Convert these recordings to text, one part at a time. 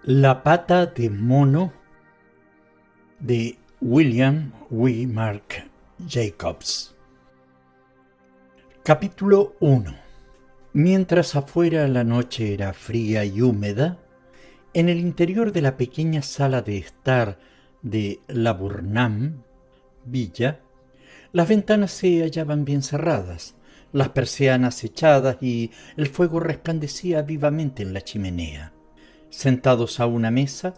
La pata de mono de William Mark Jacobs. Capítulo 1. Mientras afuera la noche era fría y húmeda, en el interior de la pequeña sala de estar de Laburnum Villa, las ventanas se hallaban bien cerradas, las persianas echadas y el fuego resplandecía vivamente en la chimenea. Sentados a una mesa,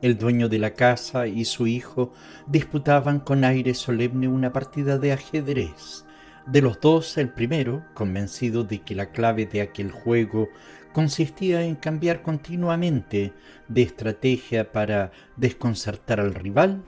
el dueño de la casa y su hijo disputaban con aire solemne una partida de ajedrez. De los dos, el primero, convencido de que la clave de aquel juego consistía en cambiar continuamente de estrategia para desconcertar al rival,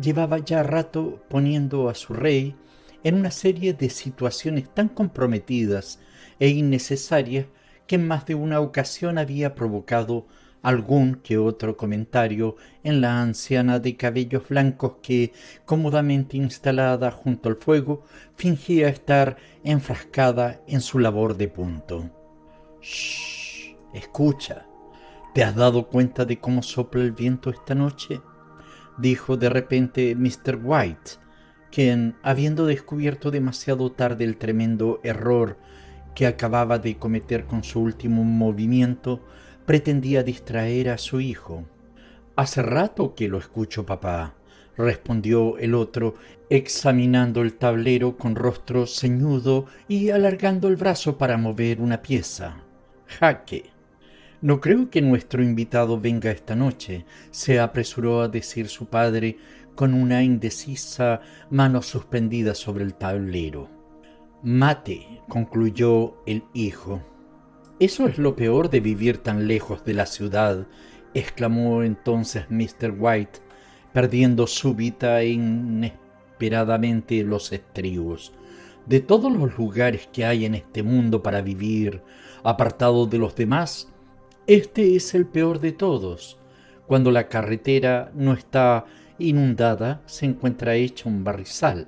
llevaba ya rato poniendo a su rey en una serie de situaciones tan comprometidas e innecesarias que en más de una ocasión había provocado algún que otro comentario en la anciana de cabellos blancos que, cómodamente instalada junto al fuego, fingía estar enfrascada en su labor de punto. «Shh, escucha, ¿te has dado cuenta de cómo sopla el viento esta noche?», dijo de repente Mr. White, quien, habiendo descubierto demasiado tarde el tremendo error que acababa de cometer con su último movimiento, pretendía distraer a su hijo. «Hace rato que lo escucho, papá», respondió el otro, examinando el tablero con rostro ceñudo y alargando el brazo para mover una pieza. «Jaque. No creo que nuestro invitado venga esta noche», se apresuró a decir su padre con una indecisa mano suspendida sobre el tablero. «Mate», concluyó el hijo. «Eso es lo peor de vivir tan lejos de la ciudad», exclamó entonces Mr. White, perdiendo súbita e inesperadamente los estribos. «De todos los lugares que hay en este mundo para vivir, apartado de los demás, este es el peor de todos. Cuando la carretera no está inundada, se encuentra hecha un barrizal.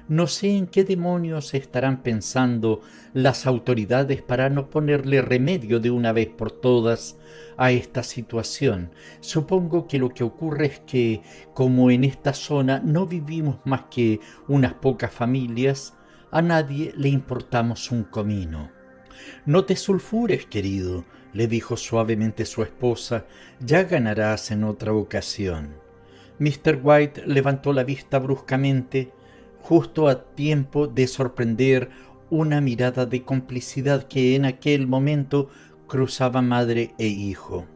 No sé en qué demonios estarán pensando las autoridades para no ponerle remedio de una vez por todas a esta situación. Supongo que lo que ocurre es que, como en esta zona no vivimos más que unas pocas familias, a nadie le importamos un comino». «No te sulfures, querido», le dijo suavemente su esposa, «ya ganarás en otra ocasión». Mr. White levantó la vista bruscamente, justo a tiempo de sorprender una mirada de complicidad que en aquel momento cruzaba madre e hijo.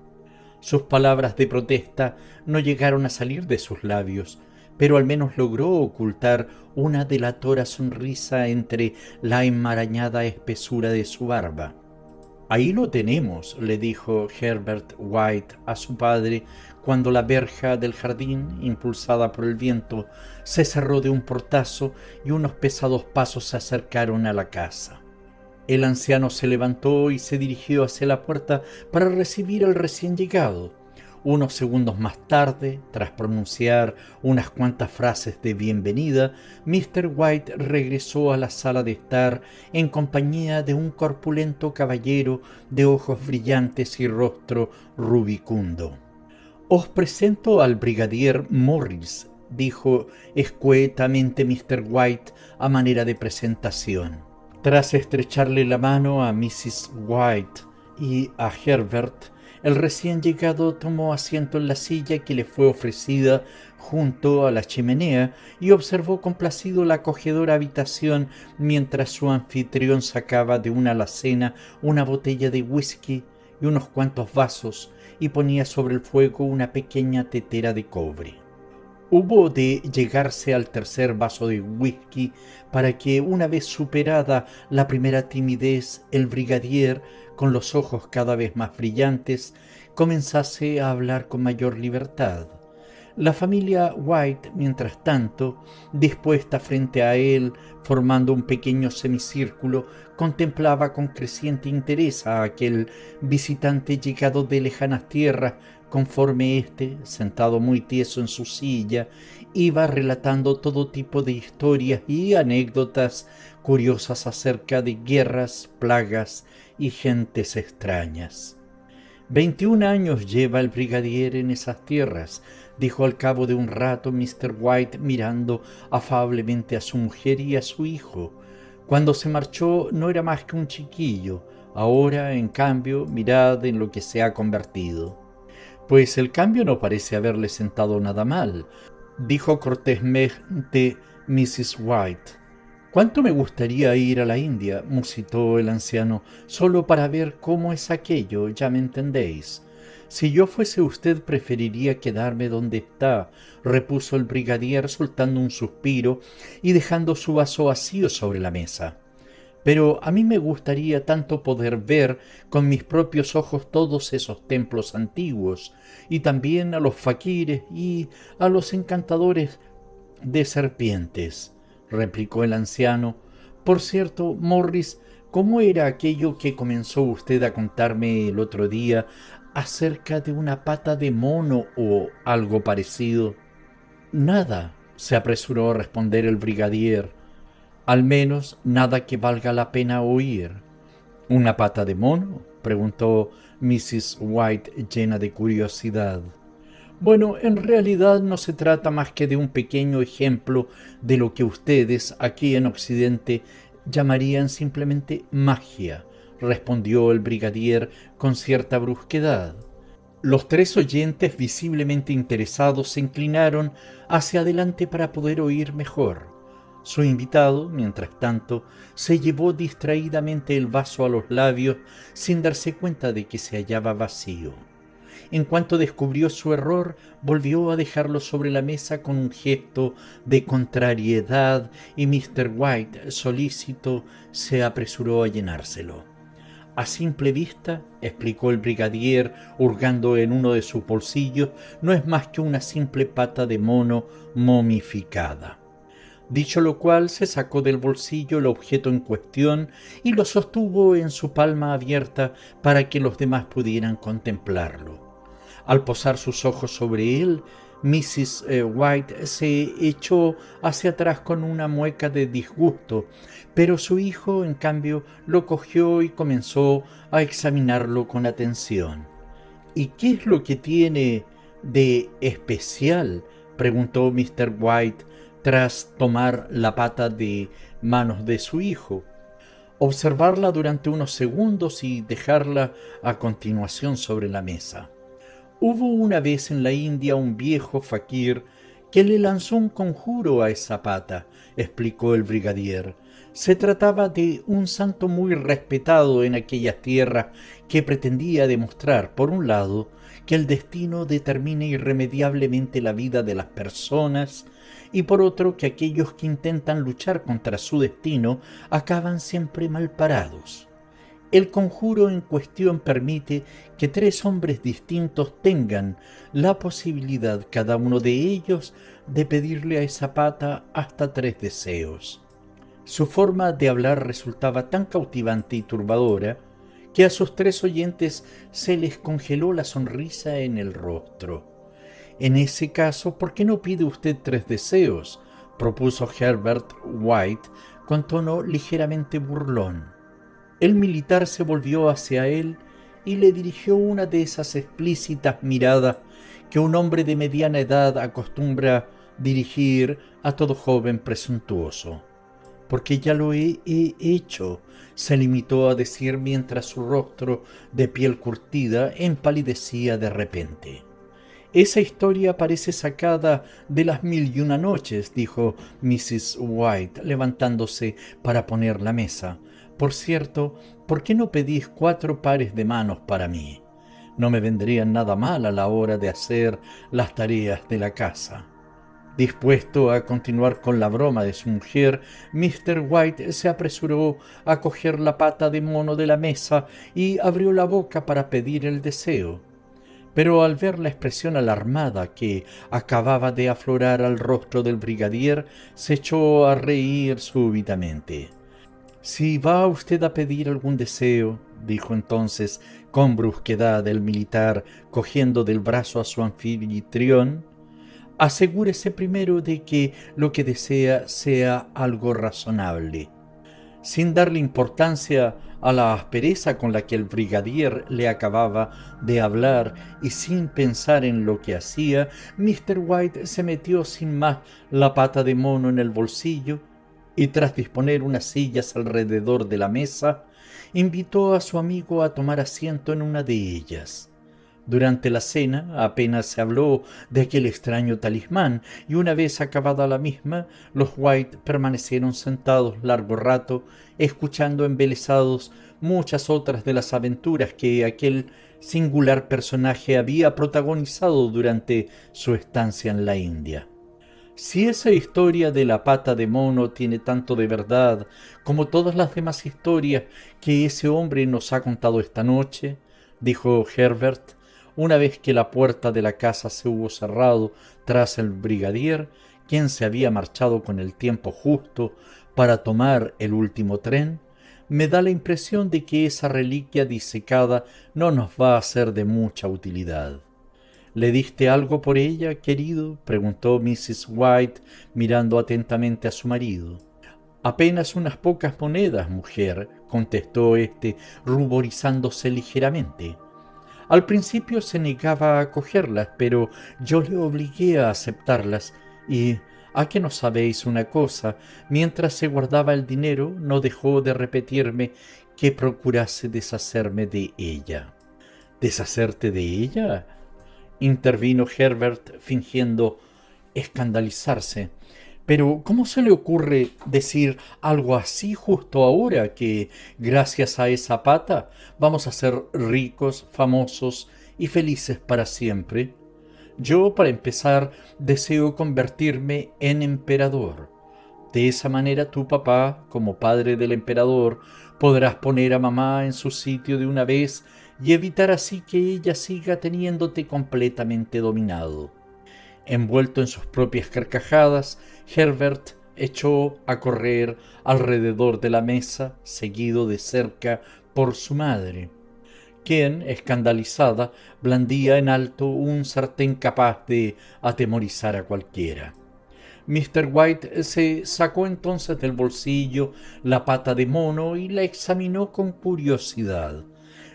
Sus palabras de protesta no llegaron a salir de sus labios, pero al menos logró ocultar una delatora sonrisa entre la enmarañada espesura de su barba. «Ahí lo tenemos», le dijo Herbert White a su padre cuando la verja del jardín, impulsada por el viento, se cerró de un portazo y unos pesados pasos se acercaron a la casa. El anciano se levantó y se dirigió hacia la puerta para recibir al recién llegado. Unos segundos más tarde, tras pronunciar unas cuantas frases de bienvenida, Mr. White regresó a la sala de estar en compañía de un corpulento caballero de ojos brillantes y rostro rubicundo. «Os presento al brigadier Morris», dijo escuetamente Mr. White a manera de presentación. Tras estrecharle la mano a Mrs. White y a Herbert, el recién llegado tomó asiento en la silla que le fue ofrecida junto a la chimenea y observó complacido la acogedora habitación mientras su anfitrión sacaba de una alacena una botella de whisky y unos cuantos vasos y ponía sobre el fuego una pequeña tetera de cobre. Hubo de llegarse al tercer vaso de whisky para que, una vez superada la primera timidez, el brigadier, con los ojos cada vez más brillantes, comenzase a hablar con mayor libertad. La familia White, mientras tanto, dispuesta frente a él, formando un pequeño semicírculo, contemplaba con creciente interés a aquel visitante llegado de lejanas tierras, conforme éste, sentado muy tieso en su silla, iba relatando todo tipo de historias y anécdotas curiosas acerca de guerras, plagas y gentes extrañas. 21 años lleva el brigadier en esas tierras, dijo al cabo de un rato Mr. White mirando afablemente a su mujer y a su hijo. Cuando se marchó no era más que un chiquillo. Ahora, en cambio, mirad en lo que se ha convertido. Pues el cambio no parece haberle sentado nada mal, dijo cortésmente Mrs. White. «Cuánto me gustaría ir a la India», musitó el anciano, «solo para ver cómo es aquello, ya me entendéis». «Si yo fuese usted preferiría quedarme donde está», repuso el brigadier soltando un suspiro y dejando su vaso vacío sobre la mesa. «Pero a mí me gustaría tanto poder ver con mis propios ojos todos esos templos antiguos, y también a los faquires y a los encantadores de serpientes», replicó el anciano. «Por cierto, Morris, ¿cómo era aquello que comenzó usted a contarme el otro día acerca de una pata de mono o algo parecido?» «Nada», se apresuró a responder el brigadier. «Al menos nada que valga la pena oír». «¿Una pata de mono?», preguntó Mrs. White llena de curiosidad. «Bueno, en realidad no se trata más que de un pequeño ejemplo de lo que ustedes aquí en Occidente llamarían simplemente magia», respondió el brigadier con cierta brusquedad. Los tres oyentes, visiblemente interesados, se inclinaron hacia adelante para poder oír mejor. Su invitado, mientras tanto, se llevó distraídamente el vaso a los labios sin darse cuenta de que se hallaba vacío. En cuanto descubrió su error, volvió a dejarlo sobre la mesa con un gesto de contrariedad y Mr. White, solícito, se apresuró a llenárselo. «A simple vista», explicó el brigadier, hurgando en uno de sus bolsillos, «no es más que una simple pata de mono momificada». Dicho lo cual, se sacó del bolsillo el objeto en cuestión y lo sostuvo en su palma abierta para que los demás pudieran contemplarlo. Al posar sus ojos sobre él, Mrs. White se echó hacia atrás con una mueca de disgusto, pero su hijo, en cambio, lo cogió y comenzó a examinarlo con atención. «¿Y qué es lo que tiene de especial?», preguntó Mr. White tras tomar la pata de manos de su hijo. Observarla durante unos segundos y dejarla a continuación sobre la mesa. «Hubo una vez en la India un viejo faquir que le lanzó un conjuro a esa pata», explicó el brigadier. «Se trataba de un santo muy respetado en aquellas tierras que pretendía demostrar, por un lado, que el destino determina irremediablemente la vida de las personas y por otro que aquellos que intentan luchar contra su destino acaban siempre mal parados. El conjuro en cuestión permite que 3 hombres distintos tengan la posibilidad, cada uno de ellos, de pedirle a esa pata hasta 3 deseos». Su forma de hablar resultaba tan cautivante y turbadora que a sus 3 oyentes se les congeló la sonrisa en el rostro. «En ese caso, ¿por qué no pide usted 3 deseos?», propuso Herbert White con tono ligeramente burlón. El militar se volvió hacia él y le dirigió una de esas explícitas miradas que un hombre de mediana edad acostumbra dirigir a todo joven presuntuoso. «Porque ya lo he hecho», se limitó a decir mientras su rostro de piel curtida empalidecía de repente. «Esa historia parece sacada de las 1001 noches», dijo Mrs. White, levantándose para poner la mesa. «Por cierto, ¿por qué no pedís 4 pares de manos para mí? No me vendrían nada mal a la hora de hacer las tareas de la casa». Dispuesto a continuar con la broma de su mujer, Mr. White se apresuró a coger la pata de mono de la mesa y abrió la boca para pedir el deseo. Pero al ver la expresión alarmada que acababa de aflorar al rostro del brigadier, se echó a reír súbitamente. «Si va usted a pedir algún deseo», dijo entonces con brusquedad el militar, cogiendo del brazo a su anfitrión, «asegúrese primero de que lo que desea sea algo razonable». Sin darle importancia a la aspereza con la que el brigadier le acababa de hablar y sin pensar en lo que hacía, Mr. White se metió sin más la pata de mono en el bolsillo y tras disponer unas sillas alrededor de la mesa, invitó a su amigo a tomar asiento en una de ellas. Durante la cena apenas se habló de aquel extraño talismán y una vez acabada la misma, los White permanecieron sentados largo rato, escuchando embelesados muchas otras de las aventuras que aquel singular personaje había protagonizado durante su estancia en la India. Si esa historia de la pata de mono tiene tanto de verdad como todas las demás historias que ese hombre nos ha contado esta noche, dijo Herbert, una vez que la puerta de la casa se hubo cerrado tras el brigadier, quien se había marchado con el tiempo justo para tomar el último tren, me da la impresión de que esa reliquia disecada no nos va a ser de mucha utilidad. ¿Le diste algo por ella, querido?, preguntó Mrs. White, mirando atentamente a su marido. Apenas unas pocas monedas, mujer, contestó éste, ruborizándose ligeramente. Al principio se negaba a cogerlas, pero yo le obligué a aceptarlas y, ¿a que no sabéis una cosa? Mientras se guardaba el dinero, no dejó de repetirme que procurase deshacerme de ella. ¿Deshacerte de ella?, intervino Herbert fingiendo escandalizarse. Pero ¿cómo se le ocurre decir algo así justo ahora que, gracias a esa pata, vamos a ser ricos, famosos y felices para siempre? Yo, para empezar, deseo convertirme en emperador. De esa manera tu papá, como padre del emperador, podrás poner a mamá en su sitio de una vez y evitar así que ella siga teniéndote completamente dominado. Envuelto en sus propias carcajadas, Herbert echó a correr alrededor de la mesa, seguido de cerca por su madre, quien, escandalizada, blandía en alto un sartén capaz de atemorizar a cualquiera. Mr. White se sacó entonces del bolsillo la pata de mono y la examinó con curiosidad.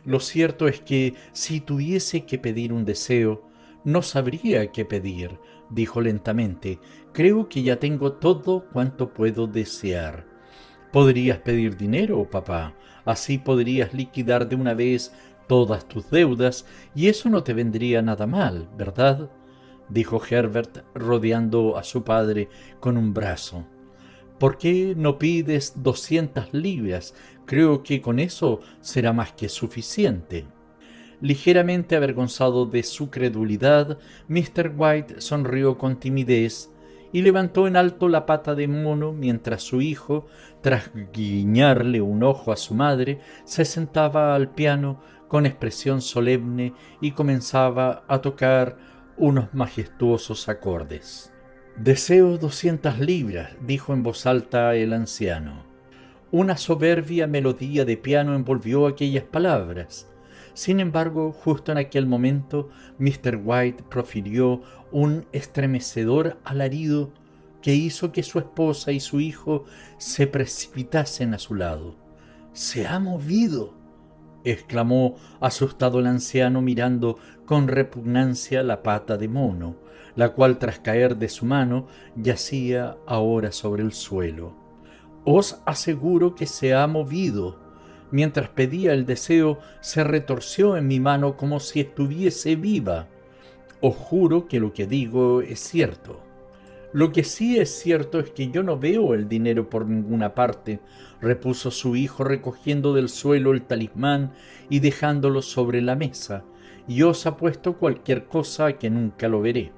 Lo cierto es que si tuviese que pedir un deseo, no sabría qué pedir, dijo lentamente. Creo que ya tengo todo cuanto puedo desear. Podrías pedir dinero, papá. Así podrías liquidar de una vez todas tus deudas y eso no te vendría nada mal, ¿verdad?, dijo Herbert, rodeando a su padre con un brazo. ¿Por qué no pides 200 libras? Creo que con eso será más que suficiente. Ligeramente avergonzado de su credulidad, Mr. White sonrió con timidez y levantó en alto la pata de mono mientras su hijo, tras guiñarle un ojo a su madre, se sentaba al piano con expresión solemne y comenzaba a tocar unos majestuosos acordes. «Deseo 200 libras», dijo en voz alta el anciano. Una soberbia melodía de piano envolvió aquellas palabras. Sin embargo, justo en aquel momento, Mr. White profirió un estremecedor alarido que hizo que su esposa y su hijo se precipitasen a su lado. «¡Se ha movido!», exclamó asustado el anciano mirando con repugnancia la pata de mono, la cual tras caer de su mano yacía ahora sobre el suelo. «Os aseguro que se ha movido». Mientras pedía el deseo, se retorció en mi mano como si estuviese viva. Os juro que lo que digo es cierto. Lo que sí es cierto es que yo no veo el dinero por ninguna parte, repuso su hijo recogiendo del suelo el talismán y dejándolo sobre la mesa, y os apuesto cualquier cosa a que nunca lo veré.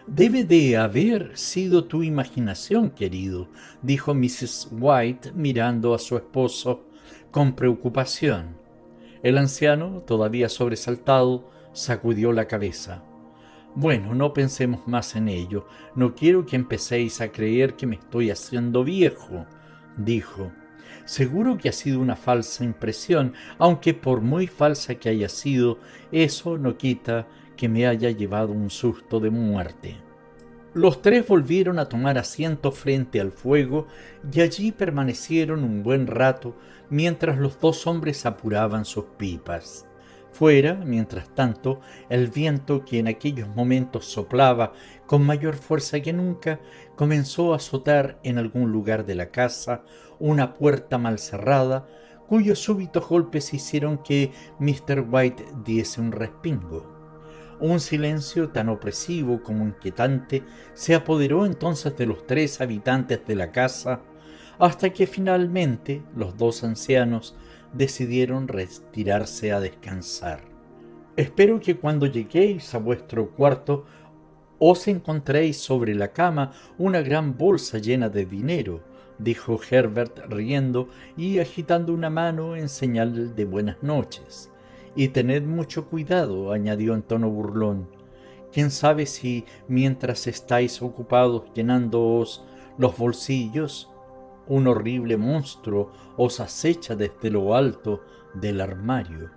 Debe de haber sido tu imaginación, querido, dijo Mrs. White mirando a su esposo con preocupación. El anciano, todavía sobresaltado, sacudió la cabeza. «Bueno, no pensemos más en ello. No quiero que empecéis a creer que me estoy haciendo viejo», dijo. «Seguro que ha sido una falsa impresión, aunque por muy falsa que haya sido, eso no quita que me haya llevado un susto de muerte». Los tres volvieron a tomar asiento frente al fuego y allí permanecieron un buen rato mientras los dos hombres apuraban sus pipas. Fuera, mientras tanto, el viento, que en aquellos momentos soplaba con mayor fuerza que nunca, comenzó a azotar en algún lugar de la casa una puerta mal cerrada, cuyos súbitos golpes hicieron que Mr. White diese un respingo. Un silencio tan opresivo como inquietante se apoderó entonces de los tres habitantes de la casa, hasta que finalmente los dos ancianos decidieron retirarse a descansar. Espero que cuando lleguéis a vuestro cuarto os encontréis sobre la cama una gran bolsa llena de dinero, dijo Herbert riendo y agitando una mano en señal de buenas noches. Y tened mucho cuidado, añadió en tono burlón. ¿Quién sabe si, mientras estáis ocupados llenándoos los bolsillos, un horrible monstruo os acecha desde lo alto del armario?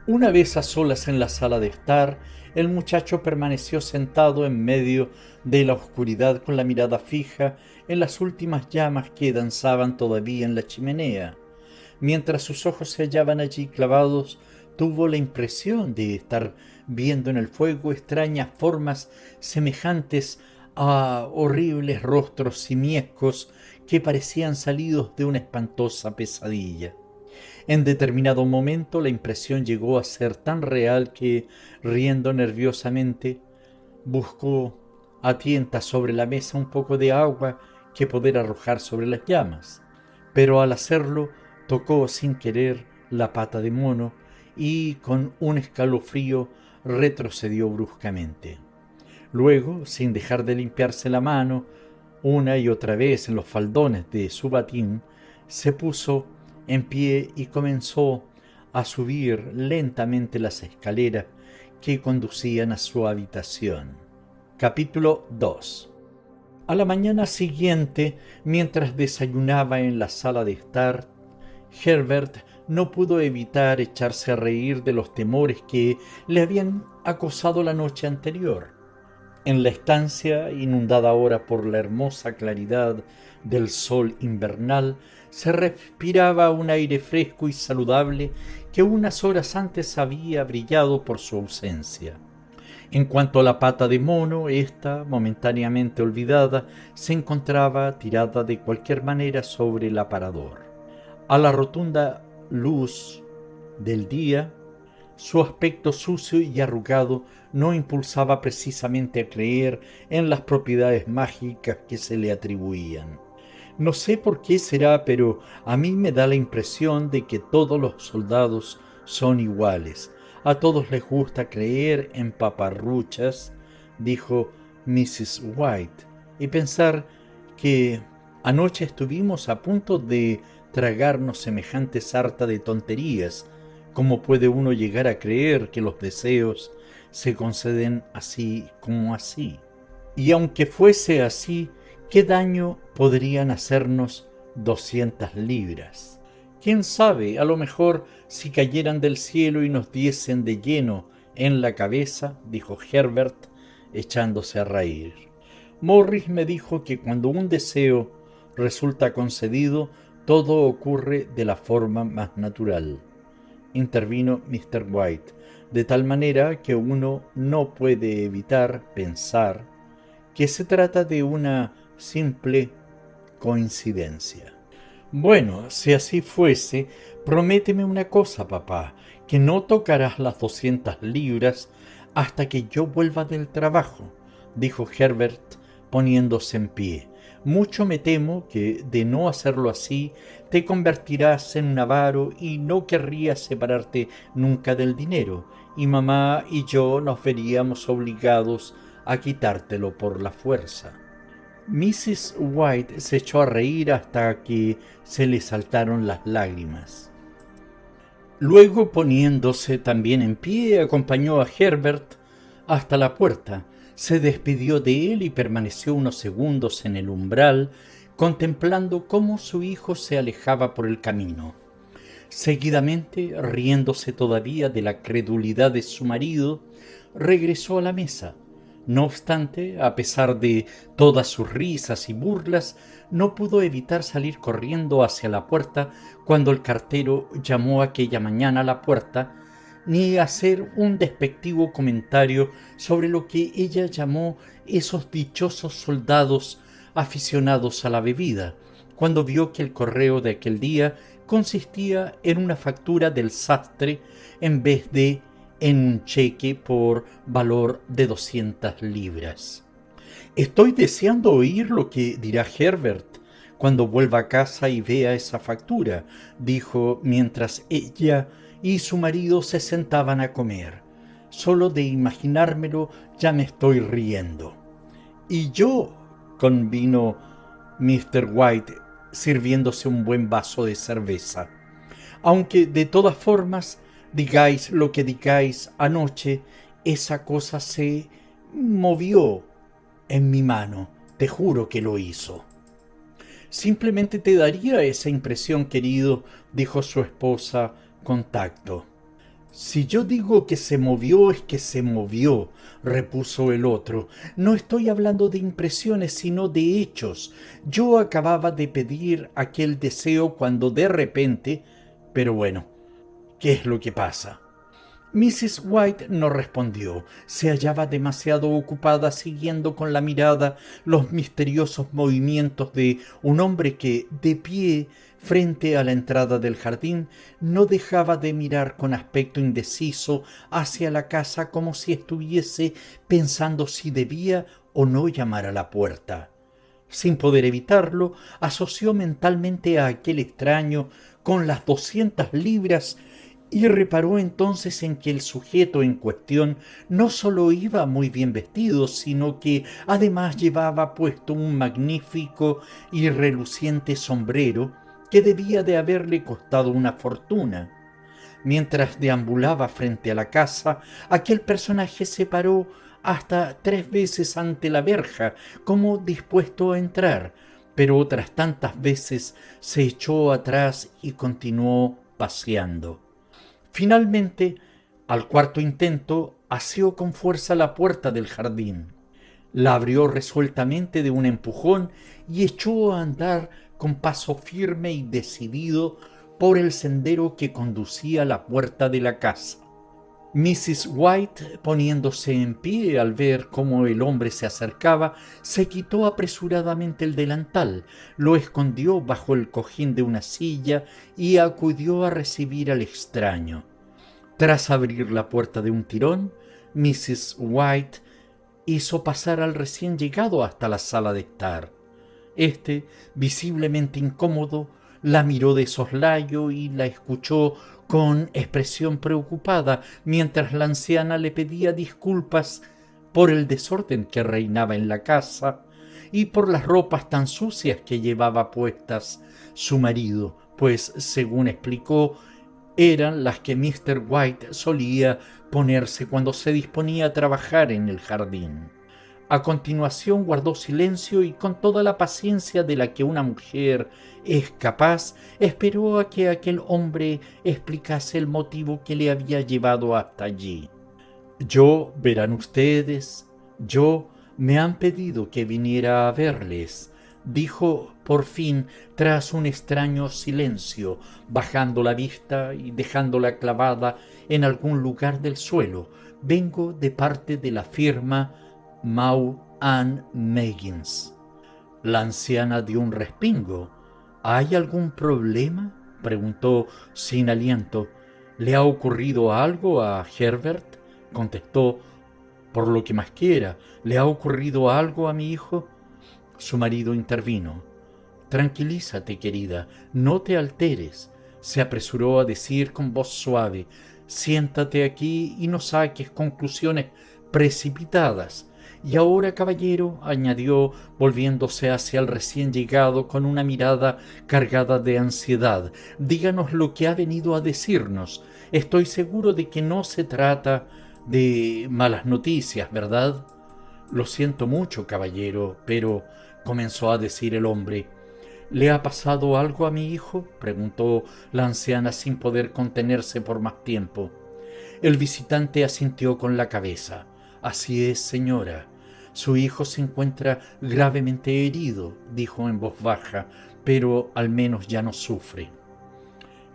Una vez a solas en la sala de estar, el muchacho permaneció sentado en medio de la oscuridad con la mirada fija en las últimas llamas que danzaban todavía en la chimenea. Mientras sus ojos se hallaban allí clavados, tuvo la impresión de estar viendo en el fuego extrañas formas semejantes a horribles rostros simiescos que parecían salidos de una espantosa pesadilla. En determinado momento la impresión llegó a ser tan real que, riendo nerviosamente, buscó a tientas sobre la mesa un poco de agua que poder arrojar sobre las llamas, pero al hacerlo tocó sin querer la pata de mono y con un escalofrío retrocedió bruscamente. Luego, sin dejar de limpiarse la mano una y otra vez en los faldones de su batín, se puso en pie y comenzó a subir lentamente las escaleras que conducían a su habitación. Capítulo 2. A la mañana siguiente, mientras desayunaba en la sala de estar, Herbert no pudo evitar echarse a reír de los temores que le habían acosado la noche anterior. En la estancia, inundada ahora por la hermosa claridad del sol invernal, se respiraba un aire fresco y saludable que unas horas antes había brillado por su ausencia. En cuanto a la pata de mono, ésta, momentáneamente olvidada, se encontraba tirada de cualquier manera sobre el aparador. A la rotunda luz del día, su aspecto sucio y arrugado no impulsaba precisamente a creer en las propiedades mágicas que se le atribuían. No sé por qué será, pero a mí me da la impresión de que todos los soldados son iguales. A todos les gusta creer en paparruchas, dijo Mrs. White, y pensar que anoche estuvimos a punto de tragarnos semejante sarta de tonterías. ¿Cómo puede uno llegar a creer que los deseos se conceden así como así? Y aunque fuese así, ¿qué daño podrían hacernos 200 libras? ¿Quién sabe? A lo mejor si cayeran del cielo y nos diesen de lleno en la cabeza, dijo Herbert, echándose a reír. Morris me dijo que cuando un deseo resulta concedido, todo ocurre de la forma más natural. Intervino Mr. White, de tal manera que uno no puede evitar pensar que se trata de una simple coincidencia. Bueno, si así fuese, prométeme una cosa, papá, que no tocarás las 200 libras hasta que yo vuelva del trabajo, dijo Herbert poniéndose en pie. Mucho me temo que, de no hacerlo así, te convertirás en un avaro y no querrías separarte nunca del dinero, y mamá y yo nos veríamos obligados a quitártelo por la fuerza. Mrs. White se echó a reír hasta que se le saltaron las lágrimas. Luego, poniéndose también en pie, acompañó a Herbert hasta la puerta. Se despidió de él y permaneció unos segundos en el umbral, contemplando cómo su hijo se alejaba por el camino. Seguidamente, riéndose todavía de la credulidad de su marido, regresó a la mesa. No obstante, a pesar de todas sus risas y burlas, no pudo evitar salir corriendo hacia la puerta cuando el cartero llamó aquella mañana a la puerta, ni hacer un despectivo comentario sobre lo que ella llamó esos dichosos soldados aficionados a la bebida, cuando vio que el correo de aquel día consistía en una factura del sastre en vez de en un cheque por valor de 200 libras. Estoy deseando oír lo que dirá Herbert cuando vuelva a casa y vea esa factura, dijo mientras ella y su marido se sentaban a comer. Solo de imaginármelo ya me estoy riendo. Y yo, convino Mr. White, sirviéndose un buen vaso de cerveza. Aunque de todas formas, digáis lo que digáis, anoche esa cosa se movió en mi mano, te juro que lo hizo. Simplemente te daría esa impresión, querido, dijo su esposa con tacto. Si yo digo que se movió, es que se movió, repuso el otro. No estoy hablando de impresiones, sino de hechos. Yo acababa de pedir aquel deseo cuando de repente... Pero bueno, ¿qué es lo que pasa? Mrs. White no respondió. Se hallaba demasiado ocupada siguiendo con la mirada los misteriosos movimientos de un hombre que, de pie frente a la entrada del jardín, no dejaba de mirar con aspecto indeciso hacia la casa como si estuviese pensando si debía o no llamar a la puerta. Sin poder evitarlo, asoció mentalmente a aquel extraño con las 200 libras y reparó entonces en que el sujeto en cuestión no sólo iba muy bien vestido, sino que además llevaba puesto un magnífico y reluciente sombrero que debía de haberle costado una fortuna. Mientras deambulaba frente a la casa, aquel personaje se paró hasta 3 veces ante la verja, como dispuesto a entrar, pero otras tantas veces se echó atrás y continuó paseando. Finalmente, al cuarto intento, asió con fuerza la puerta del jardín. La abrió resueltamente de un empujón y echó a andar con paso firme y decidido por el sendero que conducía a la puerta de la casa. Mrs. White, poniéndose en pie al ver cómo el hombre se acercaba, se quitó apresuradamente el delantal, lo escondió bajo el cojín de una silla y acudió a recibir al extraño. Tras abrir la puerta de un tirón, Mrs. White hizo pasar al recién llegado hasta la sala de estar. Este, visiblemente incómodo, la miró de soslayo y la escuchó con expresión preocupada, mientras la anciana le pedía disculpas por el desorden que reinaba en la casa y por las ropas tan sucias que llevaba puestas su marido, pues, según explicó, eran las que Mr. White solía ponerse cuando se disponía a trabajar en el jardín. A continuación guardó silencio y con toda la paciencia de la que una mujer es capaz, esperó a que aquel hombre explicase el motivo que le había llevado hasta allí. Verán ustedes, me han pedido que viniera a verles, dijo por fin tras un extraño silencio, bajando la vista y dejándola clavada en algún lugar del suelo. Vengo de parte de la firma Maw and Meggins. La anciana dio un respingo. ¿Hay algún problema?, preguntó sin aliento. ¿Le ha ocurrido algo a Herbert?, contestó. Por lo que más quiera, ¿le ha ocurrido algo a mi hijo? Su marido intervino. Tranquilízate, querida, no te alteres, se apresuró a decir con voz suave. Siéntate aquí y no saques conclusiones precipitadas. Y ahora, caballero, añadió, volviéndose hacia el recién llegado con una mirada cargada de ansiedad, díganos lo que ha venido a decirnos. Estoy seguro de que no se trata de malas noticias, ¿verdad? Lo siento mucho, caballero, pero, comenzó a decir el hombre. ¿Le ha pasado algo a mi hijo?, preguntó la anciana sin poder contenerse por más tiempo. El visitante asintió con la cabeza. Así es, señora. Su hijo se encuentra gravemente herido, dijo en voz baja, pero al menos ya no sufre.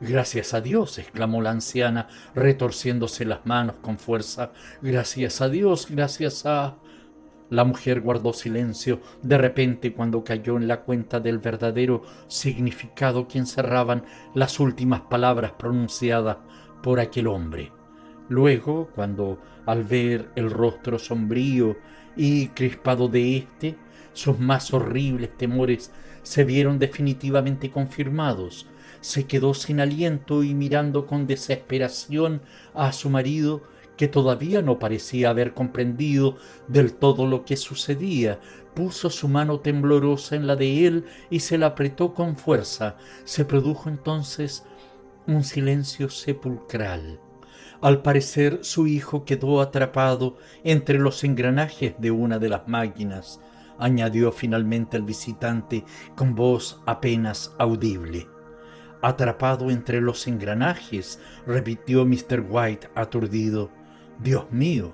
Gracias a Dios, exclamó la anciana, retorciéndose las manos con fuerza. Gracias a Dios, gracias a... La mujer guardó silencio de repente cuando cayó en la cuenta del verdadero significado que encerraban las últimas palabras pronunciadas por aquel hombre. Luego, cuando al ver el rostro sombrío y crispado de éste, sus más horribles temores se vieron definitivamente confirmados, se quedó sin aliento y mirando con desesperación a su marido, que todavía no parecía haber comprendido del todo lo que sucedía, puso su mano temblorosa en la de él y se la apretó con fuerza. Se produjo entonces un silencio sepulcral. Al parecer su hijo quedó atrapado entre los engranajes de una de las máquinas, añadió finalmente el visitante con voz apenas audible. Atrapado entre los engranajes, repitió Mr. White aturdido. Dios mío.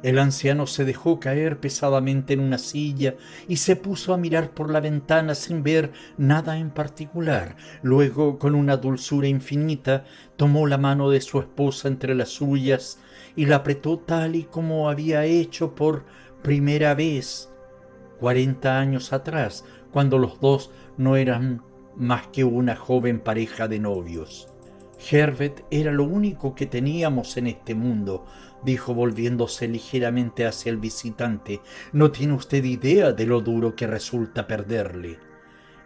El anciano se dejó caer pesadamente en una silla y se puso a mirar por la ventana sin ver nada en particular. Luego, con una dulzura infinita, tomó la mano de su esposa entre las suyas y la apretó tal y como había hecho por primera vez 40 años atrás, cuando los dos no eran más que una joven pareja de novios. Herbert era lo único que teníamos en este mundo, dijo volviéndose ligeramente hacia el visitante. No tiene usted idea de lo duro que resulta perderle.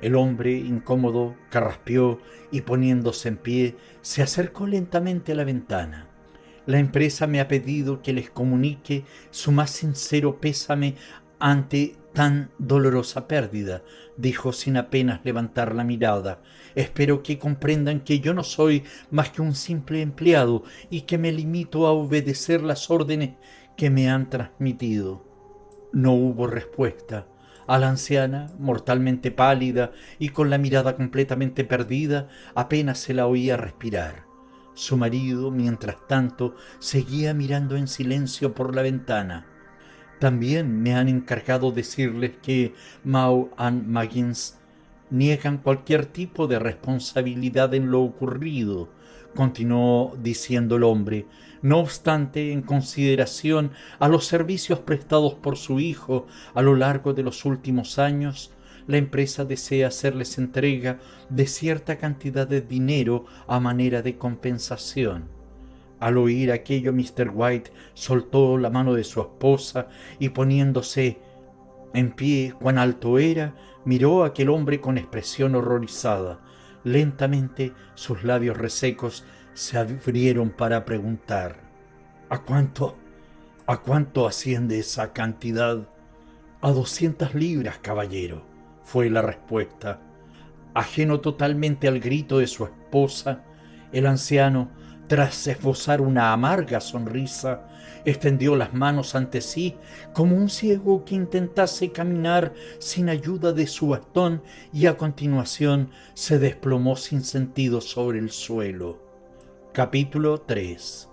El hombre, incómodo, carraspeó y poniéndose en pie, se acercó lentamente a la ventana. La empresa me ha pedido que les comunique su más sincero pésame ante tan dolorosa pérdida, dijo sin apenas levantar la mirada. Espero que comprendan que yo no soy más que un simple empleado y que me limito a obedecer las órdenes que me han transmitido. No hubo respuesta. A la anciana, mortalmente pálida y con la mirada completamente perdida, apenas se la oía respirar. Su marido, mientras tanto, seguía mirando en silencio por la ventana. También me han encargado decirles que Maw y Maggins niegan cualquier tipo de responsabilidad en lo ocurrido, continuó diciendo el hombre. No obstante, en consideración a los servicios prestados por su hijo a lo largo de los últimos años, la empresa desea hacerles entrega de cierta cantidad de dinero a manera de compensación. Al oír aquello, Mr. White soltó la mano de su esposa y poniéndose en pie, cuán alto era, miró a aquel hombre con expresión horrorizada. Lentamente sus labios resecos se abrieron para preguntar: ¿A cuánto asciende esa cantidad? A 200 libras, caballero, fue la respuesta. Ajeno totalmente al grito de su esposa, el anciano, tras esbozar una amarga sonrisa, extendió las manos ante sí como un ciego que intentase caminar sin ayuda de su bastón y a continuación se desplomó sin sentido sobre el suelo. Capítulo 3.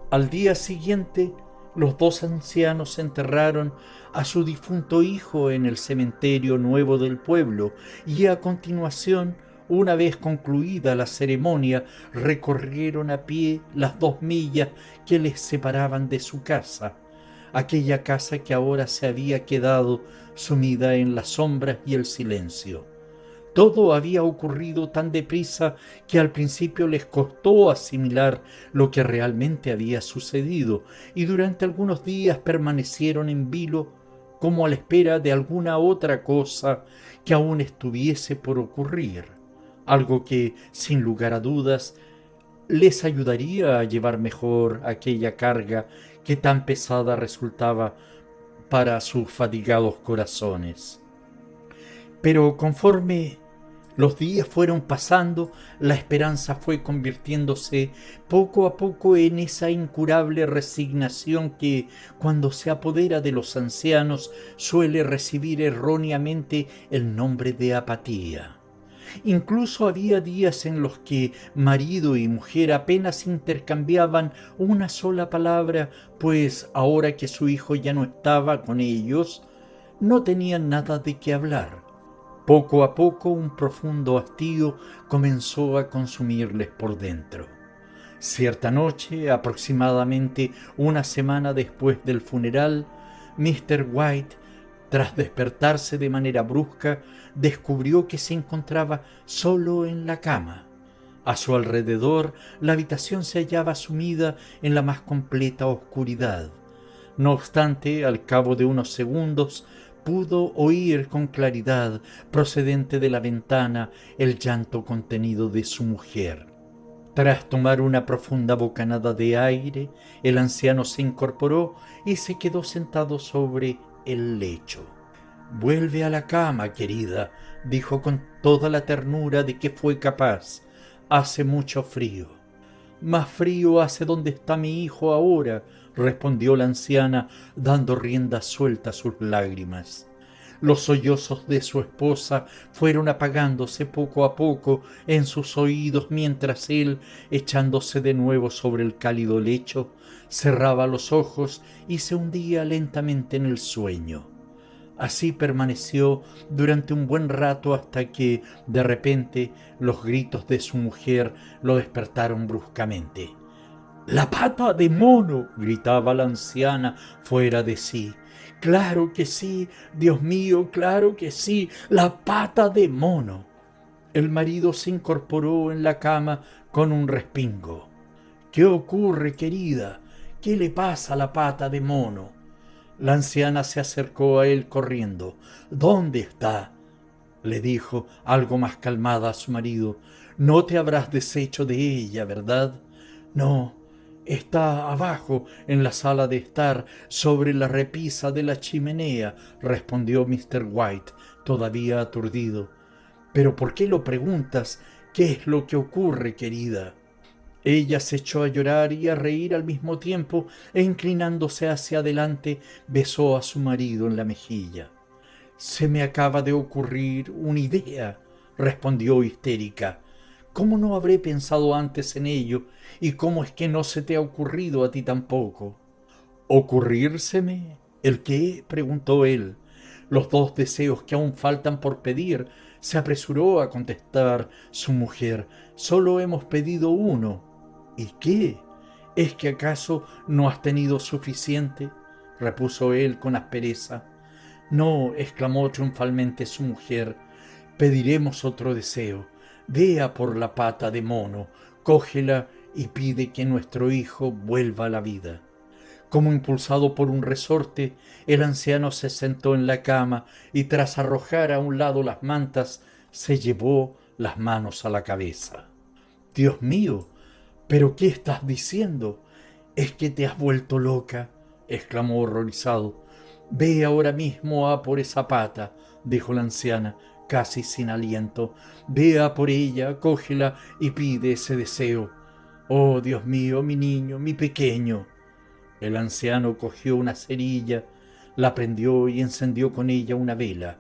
Al día siguiente, los dos ancianos enterraron a su difunto hijo en el cementerio nuevo del pueblo y a continuación, una vez concluida la ceremonia, recorrieron a pie las 2 millas que les separaban de su casa, aquella casa que ahora se había quedado sumida en las sombras y el silencio. Todo había ocurrido tan deprisa que al principio les costó asimilar lo que realmente había sucedido, y durante algunos días permanecieron en vilo como a la espera de alguna otra cosa que aún estuviese por ocurrir, algo que, sin lugar a dudas, les ayudaría a llevar mejor aquella carga que tan pesada resultaba para sus fatigados corazones. Pero conforme los días fueron pasando, la esperanza fue convirtiéndose poco a poco en esa incurable resignación que, cuando se apodera de los ancianos, suele recibir erróneamente el nombre de apatía. Incluso había días en los que marido y mujer apenas intercambiaban una sola palabra, pues ahora que su hijo ya no estaba con ellos, no tenían nada de qué hablar. Poco a poco un profundo hastío comenzó a consumirles por dentro. Cierta noche, aproximadamente una semana después del funeral, Mr. White, tras despertarse de manera brusca, descubrió que se encontraba solo en la cama. A su alrededor, la habitación se hallaba sumida en la más completa oscuridad. No obstante, al cabo de unos segundos, pudo oír con claridad, procedente de la ventana, el llanto contenido de su mujer. Tras tomar una profunda bocanada de aire, el anciano se incorporó y se quedó sentado sobre el lecho. «Vuelve a la cama, querida», dijo con toda la ternura de que fue capaz. «Hace mucho frío». «Más frío hace donde está mi hijo ahora», respondió la anciana, dando rienda suelta a sus lágrimas. Los sollozos de su esposa fueron apagándose poco a poco en sus oídos mientras él, echándose de nuevo sobre el cálido lecho, cerraba los ojos y se hundía lentamente en el sueño. Así permaneció durante un buen rato hasta que, de repente, los gritos de su mujer lo despertaron bruscamente. «¡La pata de mono!», gritaba la anciana fuera de sí. «¡Claro que sí! Dios mío, claro que sí! ¡La pata de mono!». El marido se incorporó en la cama con un respingo. «¿Qué ocurre, querida? ¿Qué le pasa a la pata de mono?». La anciana se acercó a él corriendo. «¿Dónde está?», le dijo, algo más calmada a su marido. «No te habrás deshecho de ella, ¿verdad?». «No, está abajo en la sala de estar, sobre la repisa de la chimenea», respondió Mr. White, todavía aturdido. «¿Pero por qué lo preguntas? ¿Qué es lo que ocurre, querida?». Ella se echó a llorar y a reír al mismo tiempo e inclinándose hacia adelante besó a su marido en la mejilla. «Se me acaba de ocurrir una idea», respondió histérica. «¿Cómo no habré pensado antes en ello? ¿Y cómo es que no se te ha ocurrido a ti tampoco?». «¿Ocurrírseme? ¿El qué?», preguntó él. «Los dos deseos que aún faltan por pedir», se apresuró a contestar su mujer. «Solo hemos pedido uno». «¿Y qué? ¿Es que acaso no has tenido suficiente?», repuso él con aspereza. «No», exclamó triunfalmente su mujer, «pediremos otro deseo. Vea por la pata de mono, cógela y pide que nuestro hijo vuelva a la vida». Como impulsado por un resorte, el anciano se sentó en la cama y tras arrojar a un lado las mantas, se llevó las manos a la cabeza. «Dios mío, ¿pero qué estás diciendo? ¿Es que te has vuelto loca?», exclamó horrorizado. «Ve ahora mismo a por esa pata», dijo la anciana, casi sin aliento. «Ve a por ella, cógela y pide ese deseo. Oh, Dios mío, mi niño, mi pequeño». El anciano cogió una cerilla, la prendió y encendió con ella una vela.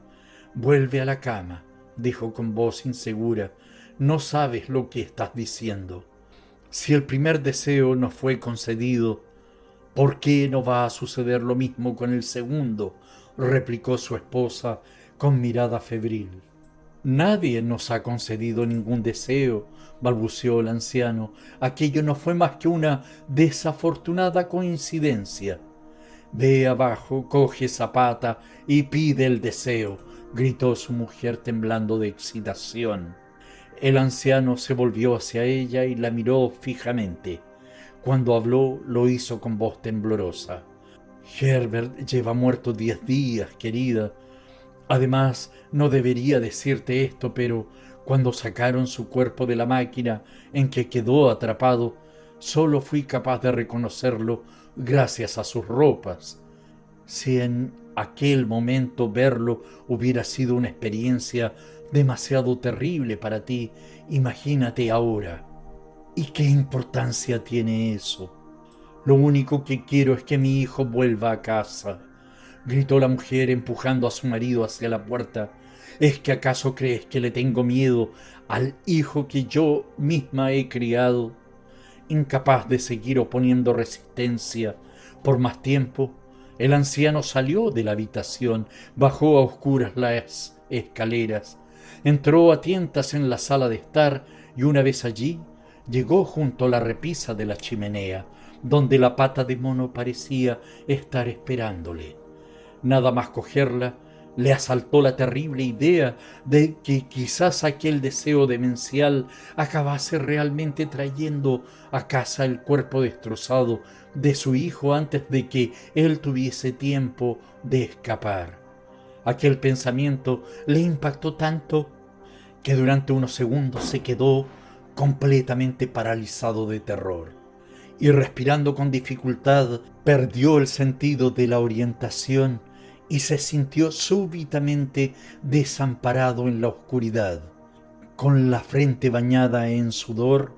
«Vuelve a la cama», dijo con voz insegura. «No sabes lo que estás diciendo. Si el primer deseo no fue concedido, ¿por qué no va a suceder lo mismo con el segundo?», replicó su esposa con mirada febril. «Nadie nos ha concedido ningún deseo», balbuceó el anciano. «Aquello no fue más que una desafortunada coincidencia». «Ve abajo, coge esa pata y pide el deseo», gritó su mujer temblando de excitación. El anciano se volvió hacia ella y la miró fijamente. Cuando habló, lo hizo con voz temblorosa. «Herbert lleva muerto 10 días, querida. Además, no debería decirte esto, pero cuando sacaron su cuerpo de la máquina en que quedó atrapado, solo fui capaz de reconocerlo gracias a sus ropas. Si en aquel momento verlo hubiera sido una experiencia demasiado terrible para ti, imagínate ahora». «¿Y qué importancia tiene eso? Lo único que quiero es que mi hijo vuelva a casa», gritó la mujer empujando a su marido hacia la puerta. ¿Es que acaso crees que le tengo miedo al hijo que yo misma he criado? Incapaz de seguir oponiendo resistencia por más tiempo, el anciano salió de la habitación, bajó a oscuras las escaleras, entró a tientas en la sala de estar y una vez allí llegó junto a la repisa de la chimenea, donde la pata de mono parecía estar esperándole. Nada más cogerla, le asaltó la terrible idea de que quizás aquel deseo demencial acabase realmente trayendo a casa el cuerpo destrozado de su hijo antes de que él tuviese tiempo de escapar. Aquel pensamiento le impactó tanto que durante unos segundos se quedó completamente paralizado de terror y respirando con dificultad perdió el sentido de la orientación y se sintió súbitamente desamparado en la oscuridad, con la frente bañada en sudor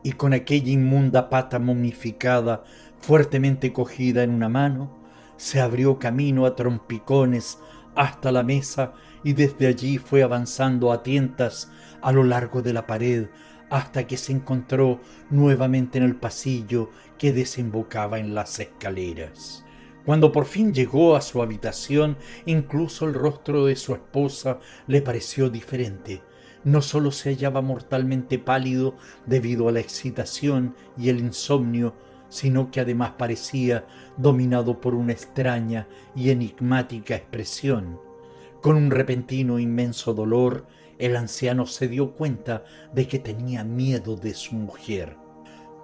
y con aquella inmunda pata momificada fuertemente cogida en una mano. Se abrió camino a trompicones hasta la mesa y desde allí fue avanzando a tientas a lo largo de la pared hasta que se encontró nuevamente en el pasillo que desembocaba en las escaleras. Cuando por fin llegó a su habitación, incluso el rostro de su esposa le pareció diferente. No solo se hallaba mortalmente pálido debido a la excitación y el insomnio, sino que además parecía dominado por una extraña y enigmática expresión. Con un repentino e inmenso dolor, el anciano se dio cuenta de que tenía miedo de su mujer.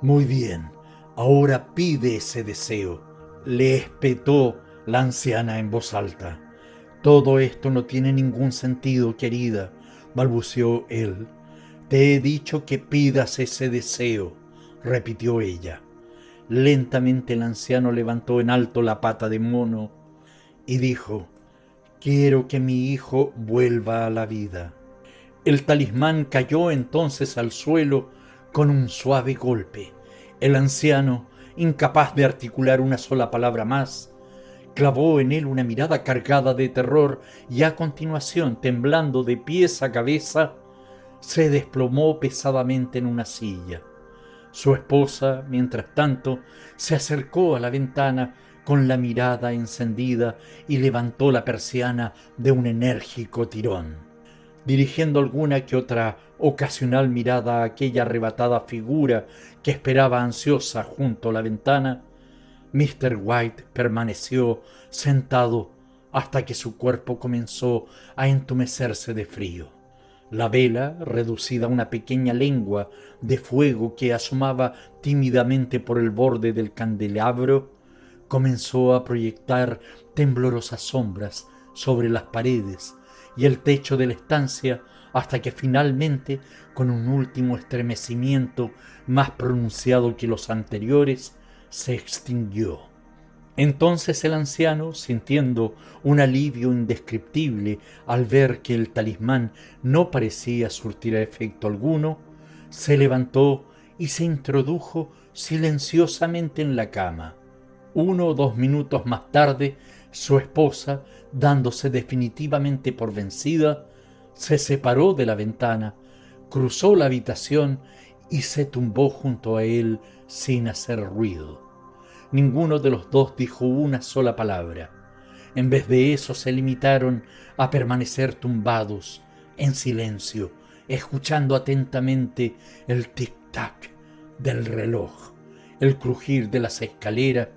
«Muy bien, ahora pide ese deseo», le espetó la anciana en voz alta. «Todo esto no tiene ningún sentido, querida», balbuceó él. «Te he dicho que pidas ese deseo», repitió ella. Lentamente el anciano levantó en alto la pata de mono y dijo: «Quiero que mi hijo vuelva a la vida». El talismán cayó entonces al suelo con un suave golpe. El anciano, incapaz de articular una sola palabra más, clavó en él una mirada cargada de terror y a continuación, temblando de pies a cabeza, se desplomó pesadamente en una silla. Su esposa, mientras tanto, se acercó a la ventana con la mirada encendida y levantó la persiana de un enérgico tirón. Dirigiendo alguna que otra ocasional mirada a aquella arrebatada figura que esperaba ansiosa junto a la ventana, Mr. White permaneció sentado hasta que su cuerpo comenzó a entumecerse de frío. La vela, reducida a una pequeña lengua de fuego que asomaba tímidamente por el borde del candelabro, comenzó a proyectar temblorosas sombras sobre las paredes y el techo de la estancia hasta que finalmente, con un último estremecimiento más pronunciado que los anteriores, se extinguió. Entonces el anciano, sintiendo un alivio indescriptible al ver que el talismán no parecía surtir efecto alguno, se levantó y se introdujo silenciosamente en la cama. 1 o 2 minutos más tarde, su esposa, dándose definitivamente por vencida, se separó de la ventana, cruzó la habitación y se tumbó junto a él sin hacer ruido. Ninguno de los dos dijo una sola palabra. En vez de eso se limitaron a permanecer tumbados, en silencio, escuchando atentamente el tic-tac del reloj, el crujir de las escaleras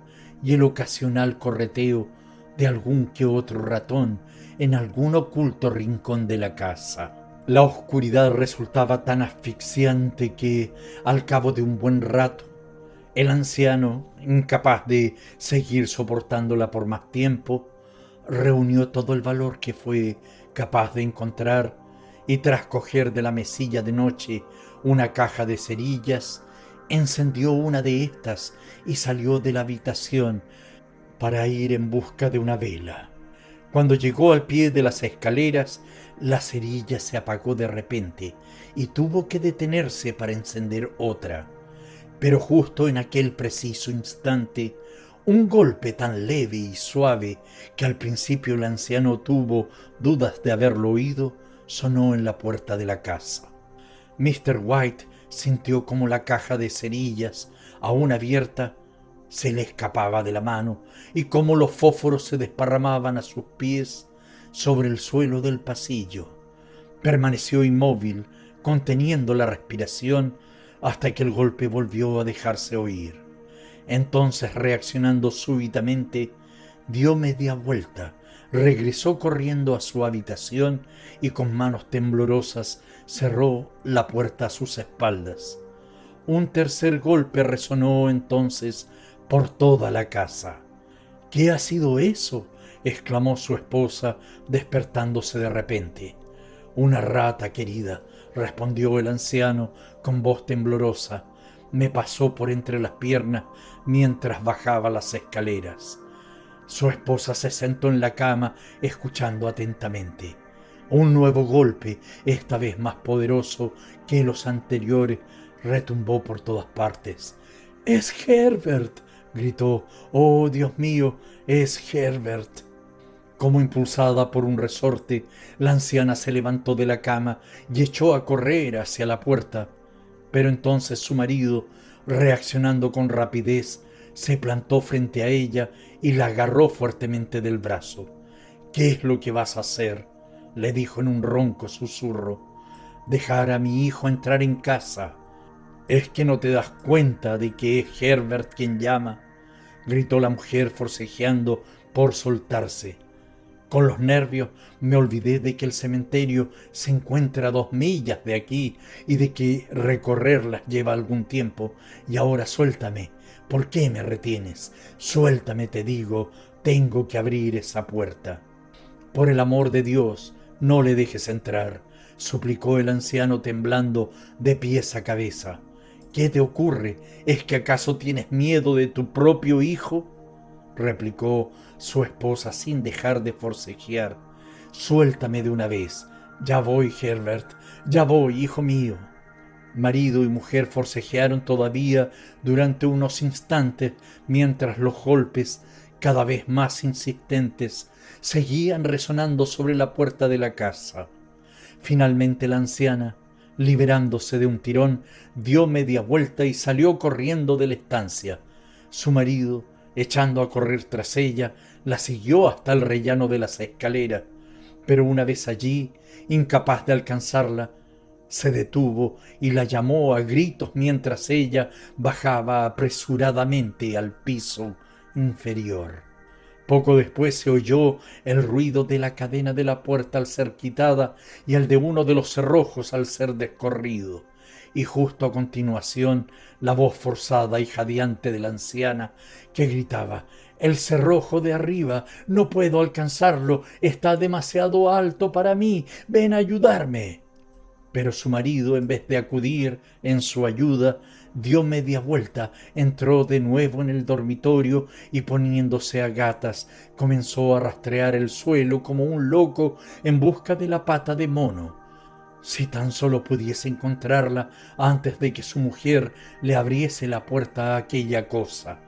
y el ocasional correteo de algún que otro ratón en algún oculto rincón de la casa. La oscuridad resultaba tan asfixiante que, al cabo de un buen rato, el anciano, incapaz de seguir soportándola por más tiempo, reunió todo el valor que fue capaz de encontrar y tras coger de la mesilla de noche una caja de cerillas, encendió una de estas y salió de la habitación para ir en busca de una vela. Cuando llegó al pie de las escaleras, la cerilla se apagó de repente y tuvo que detenerse para encender otra. Pero justo en aquel preciso instante, Un golpe tan leve y suave que al principio el anciano tuvo dudas de haberlo oído, sonó en la puerta de la casa. Mr. White sintió como la caja de cerillas, aún abierta, se le escapaba de la mano y cómo los fósforos se desparramaban a sus pies sobre el suelo del pasillo. Permaneció inmóvil, conteniendo la respiración, hasta que el golpe volvió a dejarse oír. Entonces, reaccionando súbitamente, dio media vuelta, regresó corriendo a su habitación y con manos temblorosas cerró la puerta a sus espaldas. Un tercer golpe resonó entonces por toda la casa. —¿Qué ha sido eso? —exclamó su esposa, despertándose de repente. —Una rata, querida —respondió el anciano con voz temblorosa—, me pasó por entre las piernas mientras bajaba las escaleras. Su esposa se sentó en la cama escuchando atentamente. Un nuevo golpe, esta vez más poderoso que los anteriores, retumbó por todas partes. —¡Es Herbert! —gritó. —¡Oh, Dios mío! ¡Es Herbert! Como impulsada por un resorte, la anciana se levantó de la cama y echó a correr hacia la puerta. Pero entonces su marido, reaccionando con rapidez, se plantó frente a ella y la agarró fuertemente del brazo. —¿Qué es lo que vas a hacer? —le dijo en un ronco susurro. —Dejar a mi hijo entrar en casa. —¿Es que no te das cuenta de que es Herbert quien llama? —gritó la mujer forcejeando por soltarse. Con los nervios me olvidé de que el cementerio se encuentra a 2 millas de aquí y de que recorrerlas lleva algún tiempo. Y ahora suéltame. ¿Por qué me retienes? Suéltame, te digo. Tengo que abrir esa puerta. Por el amor de Dios, no le dejes entrar, suplicó el anciano temblando de pies a cabeza. ¿Qué te ocurre? ¿Es que acaso tienes miedo de tu propio hijo? Replicó su esposa sin dejar de forcejear. Suéltame de una vez. Ya voy, Herbert, ya voy, hijo mío. Marido y mujer forcejearon todavía durante unos instantes mientras los golpes, cada vez más insistentes, seguían resonando sobre la puerta de la casa. Finalmente la anciana, liberándose de un tirón, dio media vuelta y salió corriendo de la estancia. Su marido, echando a correr tras ella, la siguió hasta el rellano de las escaleras, pero una vez allí, incapaz de alcanzarla, se detuvo y la llamó a gritos mientras ella bajaba apresuradamente al piso inferior. Poco después se oyó el ruido de la cadena de la puerta al ser quitada y el de uno de los cerrojos al ser descorrido, y justo a continuación la voz forzada y jadeante de la anciana que gritaba: «El cerrojo de arriba, no puedo alcanzarlo, está demasiado alto para mí, ven a ayudarme». Pero su marido, en vez de acudir en su ayuda, dio media vuelta, entró de nuevo en el dormitorio y poniéndose a gatas comenzó a rastrear el suelo como un loco en busca de la pata de mono. Si tan solo pudiese encontrarla antes de que su mujer le abriese la puerta a aquella cosa.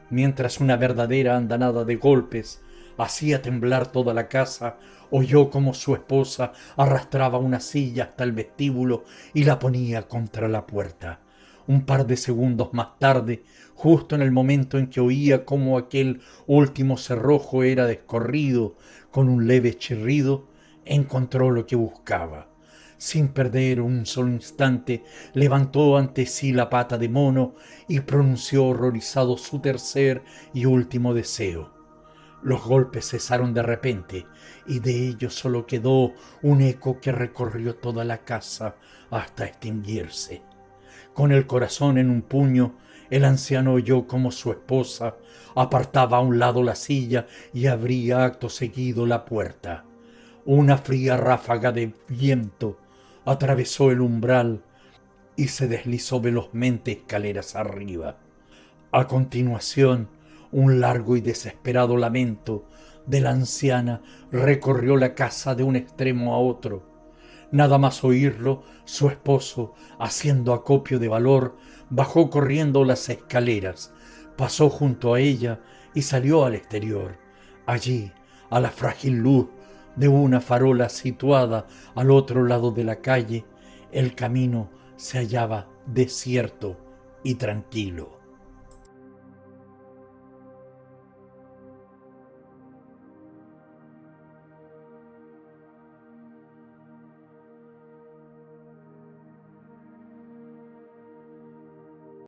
Mientras una verdadera andanada de golpes hacía temblar toda la casa, oyó como su esposa arrastraba una silla hasta el vestíbulo y la ponía contra la puerta. Un par de segundos más tarde, justo en el momento en que oía cómo aquel último cerrojo era descorrido con un leve chirrido, encontró lo que buscaba. Sin perder un solo instante, levantó ante sí la pata de mono y pronunció horrorizado su tercer y último deseo. Los golpes cesaron de repente y de ellos solo quedó un eco que recorrió toda la casa hasta extinguirse. Con el corazón en un puño, el anciano oyó como su esposa apartaba a un lado la silla y abría acto seguido la puerta. Una fría ráfaga de viento atravesó el umbral y se deslizó velozmente escaleras arriba. A continuación, un largo y desesperado lamento de la anciana recorrió la casa de un extremo a otro. Nada más oírlo, su esposo, haciendo acopio de valor, bajó corriendo las escaleras, Pasó junto a ella y salió al exterior. Allí, a la frágil luz de una farola situada al otro lado de la calle, el camino se hallaba desierto y tranquilo.